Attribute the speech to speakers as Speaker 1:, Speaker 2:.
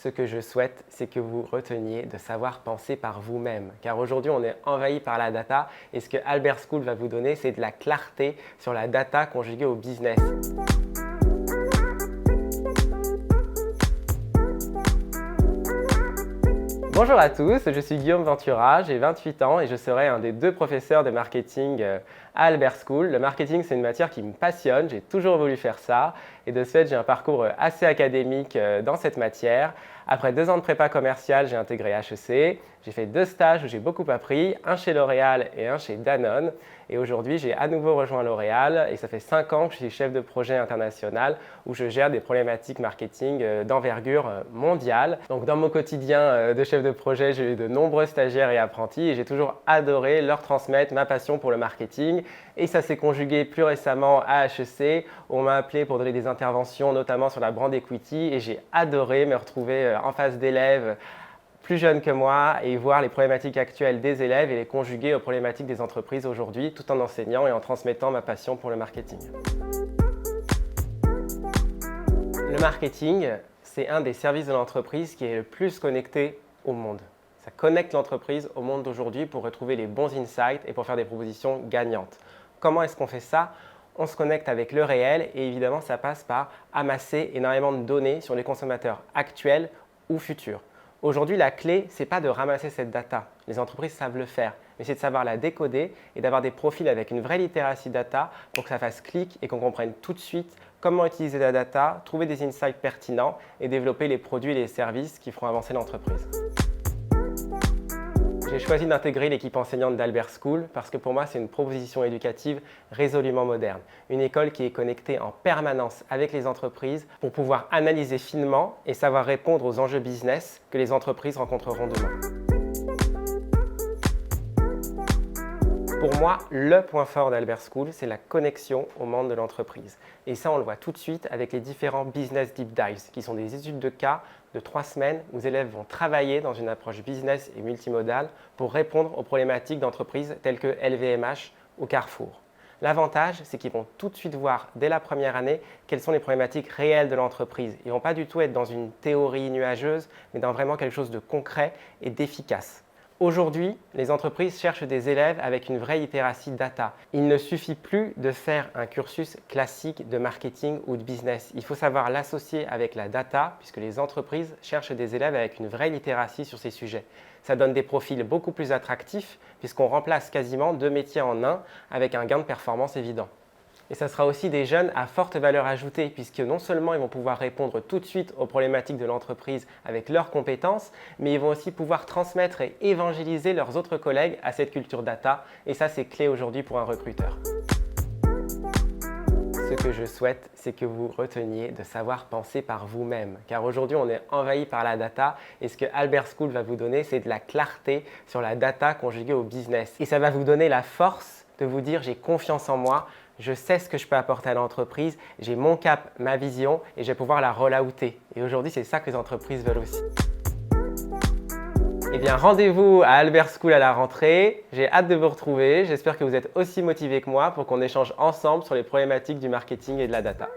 Speaker 1: Ce que je souhaite, c'est que vous reteniez de savoir penser par vous-même. Car aujourd'hui, on est envahi par la data et ce que Albert School va vous donner, c'est de la clarté sur la data conjuguée au business. Bonjour à tous, je suis Guillaume Ventura, j'ai 28 ans et je serai un des 2 professeurs de marketing à Albert School. Le marketing, c'est une matière qui me passionne, j'ai toujours voulu faire ça et de ce fait, j'ai un parcours assez académique dans cette matière. Après 2 ans de prépa commerciale, j'ai intégré HEC, j'ai fait 2 stages où j'ai beaucoup appris, un chez L'Oréal et un chez Danone. Et aujourd'hui, j'ai à nouveau rejoint L'Oréal et ça fait 5 ans que je suis chef de projet international où je gère des problématiques marketing d'envergure mondiale. Donc dans mon quotidien de chef de projet, j'ai eu de nombreux stagiaires et apprentis et j'ai toujours adoré leur transmettre ma passion pour le marketing. Et ça s'est conjugué plus récemment à HEC où on m'a appelé pour donner des interventions notamment sur la brand equity et j'ai adoré me retrouver en face d'élèves plus jeunes que moi et voir les problématiques actuelles des élèves et les conjuguer aux problématiques des entreprises aujourd'hui tout en enseignant et en transmettant ma passion pour le marketing. Le marketing, c'est un des services de l'entreprise qui est le plus connecté au monde. Ça connecte l'entreprise au monde d'aujourd'hui pour retrouver les bons insights et pour faire des propositions gagnantes. Comment est-ce qu'on fait ça ? On se connecte avec le réel et évidemment, ça passe par amasser énormément de données sur les consommateurs actuels ou futurs. Aujourd'hui, la clé, ce n'est pas de ramasser cette data. Les entreprises savent le faire, mais c'est de savoir la décoder et d'avoir des profils avec une vraie littératie data pour que ça fasse clic et qu'on comprenne tout de suite comment utiliser la data, trouver des insights pertinents et développer les produits et les services qui feront avancer l'entreprise. J'ai choisi d'intégrer l'équipe enseignante d'Albert School parce que pour moi, c'est une proposition éducative résolument moderne. Une école qui est connectée en permanence avec les entreprises pour pouvoir analyser finement et savoir répondre aux enjeux business que les entreprises rencontreront demain. Pour moi, le point fort d'Albert School, c'est la connexion au monde de l'entreprise. Et ça, on le voit tout de suite avec les différents Business Deep Dives, qui sont des études de cas de 3 semaines où les élèves vont travailler dans une approche business et multimodale pour répondre aux problématiques d'entreprises telles que LVMH ou Carrefour. L'avantage, c'est qu'ils vont tout de suite voir dès la première année quelles sont les problématiques réelles de l'entreprise. Ils ne vont pas du tout être dans une théorie nuageuse, mais dans vraiment quelque chose de concret et d'efficace. Aujourd'hui, les entreprises cherchent des élèves avec une vraie littératie data. Il ne suffit plus de faire un cursus classique de marketing ou de business. Il faut savoir l'associer avec la data puisque les entreprises cherchent des élèves avec une vraie littératie sur ces sujets. Ça donne des profils beaucoup plus attractifs puisqu'on remplace quasiment 2 métiers en un avec un gain de performance évident. Et ça sera aussi des jeunes à forte valeur ajoutée puisque non seulement ils vont pouvoir répondre tout de suite aux problématiques de l'entreprise avec leurs compétences, mais ils vont aussi pouvoir transmettre et évangéliser leurs autres collègues à cette culture data. Et ça, c'est clé aujourd'hui pour un recruteur. Ce que je souhaite, c'est que vous reteniez de savoir penser par vous-même. Car aujourd'hui, on est envahi par la data et ce que Albert School va vous donner, c'est de la clarté sur la data conjuguée au business. Et ça va vous donner la force de vous dire « j'ai confiance en moi ». Je sais ce que je peux apporter à l'entreprise, j'ai mon cap, ma vision et je vais pouvoir la rollouter. Et aujourd'hui, c'est ça que les entreprises veulent aussi. Eh bien, rendez-vous à Albert School à la rentrée. J'ai hâte de vous retrouver. J'espère que vous êtes aussi motivés que moi pour qu'on échange ensemble sur les problématiques du marketing et de la data.